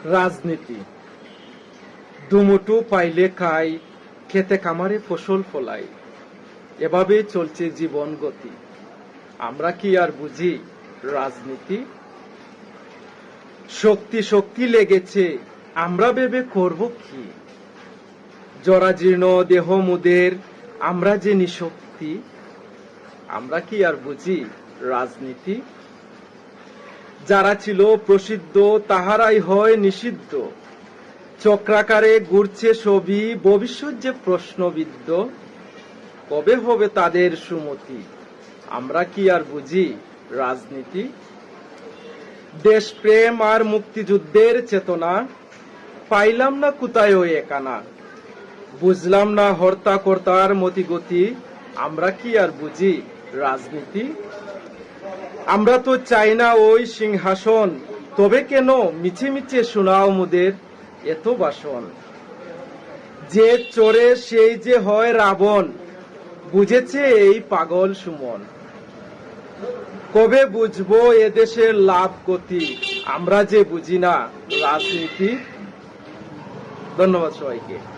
রাজনীতি দুমুঠো পাইলে খাই, খেতে খামারে ফসল ফলাই, এভাবে চলছে জীবন গতি। আমরা কি আর বুঝি রাজনীতি? শক্তি শক্তি লেগেছে, আমরা ভেবে করব কি? জরাজীর্ণ দেহ মুদের, আমরা যে নিশক্তি। আমরা কি আর বুঝি রাজনীতি? যারা ছিল প্রসিদ্ধ তাহারাই হয় নিষিদ্ধ, চক্রাকারে ঘুরছে ছবি, ভবিষ্যৎ যে প্রশ্নবিদ্ধ, কবে হবে তাদের সুমতি? আমরা কি আর বুঝি রাজনীতি? দেশপ্রেম আর মুক্তিযুদ্ধের চেতনা পাইলাম না কোথায় ওই একানা, বুঝলাম না হর্তা কর্তার মতিগতি। আমরা কি আর বুঝি রাজনীতি? আমরা তো চাই না ওই সিংহাসন, তবে কেন মিছে মিছে শোনাও মুদের এত বাসন? যে চোরে সেই যে হয় রাবণ, বুঝেছে এই পাগল সুমন। কবে বুঝবো এদেশের লাভ গতি? আমরা যে বুঝি না রাজনীতি। ধন্যবাদ সবাইকে।